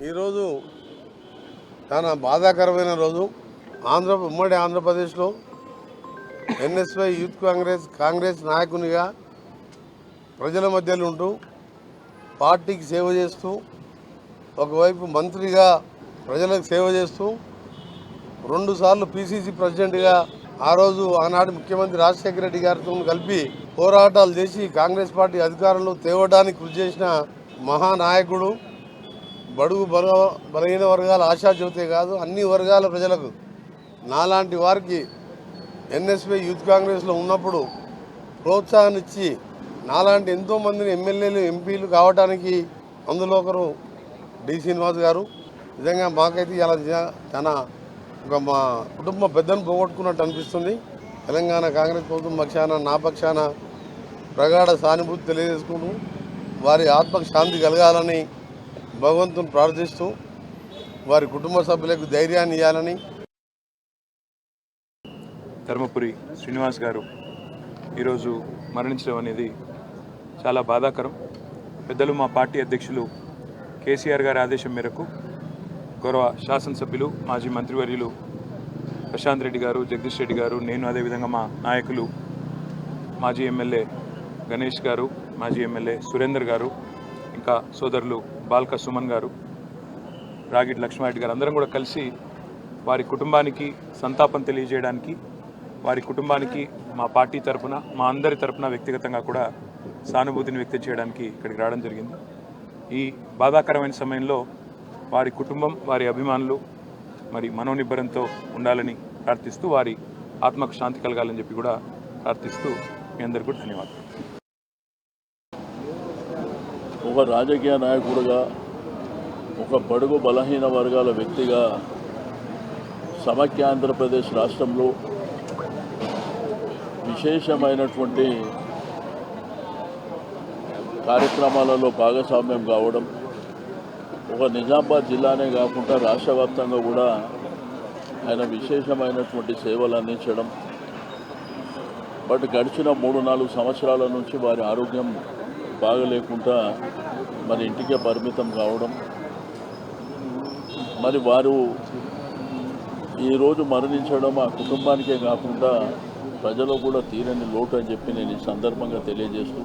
ఈరోజు చాలా బాధాకరమైన రోజు. ఉమ్మడి ఆంధ్రప్రదేశ్లో ఎన్ఎస్వై యూత్ కాంగ్రెస్ నాయకునిగా ప్రజల మధ్యలో ఉంటూ పార్టీకి సేవ చేస్తూ, ఒకవైపు మంత్రిగా ప్రజలకు సేవ చేస్తూ, 2 సార్లు పిసిసి ప్రెసిడెంట్గా ఆ రోజు ఆనాటి ముఖ్యమంత్రి రాజశేఖర రెడ్డి గారితో కలిపి పోరాటాలు చేసి కాంగ్రెస్ పార్టీ అధికారంలో తేవడానికి కృషి చేసిన మహానాయకుడు. బడుగు బలహీన వర్గాల ఆశాజ్యోతే కాదు, అన్ని వర్గాల ప్రజలకు, నాలాంటి వారికి ఎన్ఎస్వై యూత్ కాంగ్రెస్లో ఉన్నప్పుడు ప్రోత్సాహాన్ని ఇచ్చి నాలాంటి ఎంతోమందిని ఎమ్మెల్యేలు ఎంపీలు కావడానికి అందులో ఒకరు డి శ్రీనివాస్ గారు. నిజంగా మాకైతే ఇలా మా కుటుంబ పెద్దను పోగొట్టుకున్నట్టు అనిపిస్తుంది. తెలంగాణ కాంగ్రెస్ ప్రభుత్వం పక్షాన, నా పక్షాన ప్రగాఢ సానుభూతి తెలియజేసుకుంటూ వారి ఆత్మకు శాంతి కలగాలని భగవంతుని ప్రార్థిస్తూ వారి కుటుంబ సభ్యులకు ధైర్యాన్ని ఇవ్వాలని. ధర్మపురి శ్రీనివాస్ గారు ఈరోజు మరణించడం అనేది చాలా బాధాకరం. పెద్దలు మా పార్టీ అధ్యక్షులు కేసీఆర్ గారి ఆదేశం మేరకు గౌరవ శాసనసభ్యులు మాజీ మంత్రివర్యులు ప్రశాంత్ రెడ్డి గారు, జగదీష్ రెడ్డి గారు, నేను, అదేవిధంగా మా నాయకులు మాజీ ఎమ్మెల్యే గణేష్ గారు, మాజీ ఎమ్మెల్యే సురేందర్ గారు, ఇంకా సోదరులు బాల్క సుమన్ గారు, రాగిడి లక్ష్మారెడ్డి గారు అందరం కూడా కలిసి వారి కుటుంబానికి సంతాపం తెలియజేయడానికి, వారి కుటుంబానికి మా పార్టీ తరఫున, మా అందరి తరఫున వ్యక్తిగతంగా కూడా సానుభూతిని వ్యక్తం చేయడానికి ఇక్కడికి రావడం జరిగింది. ఈ బాధాకరమైన సమయంలో వారి కుటుంబం, వారి అభిమానులు మరి మనోనిబ్బరంతో ఉండాలని ప్రార్థిస్తూ, వారి ఆత్మకు శాంతి కలగాలని చెప్పి కూడా ప్రార్థిస్తూ మీ అందరికీ కూడా ధన్యవాదాలు. ఒక రాజకీయ నాయకుడిగా, ఒక బడుగు బలహీన వర్గాల వ్యక్తిగా సమైక్య ఆంధ్రప్రదేశ్ రాష్ట్రంలో విశేషమైనటువంటి కార్యక్రమాలలో భాగస్వామ్యం కావడం, ఒక నిజామాబాద్ జిల్లానే కాకుండా రాష్ట్ర వ్యాప్తంగా కూడా ఆయన విశేషమైనటువంటి సేవలు అందించడం. బట్ గడిచిన 3-4 సంవత్సరాల నుంచి వారి ఆరోగ్యం బాగలేకుండా మరి ఇంటికే పరిమితం కావడం, మరి వారు ఈరోజు మరణించడం ఆ కుటుంబానికే కాకుండా ప్రజలు కూడా తీరని లోటు అని చెప్పి నేను ఈ సందర్భంగా తెలియజేస్తూ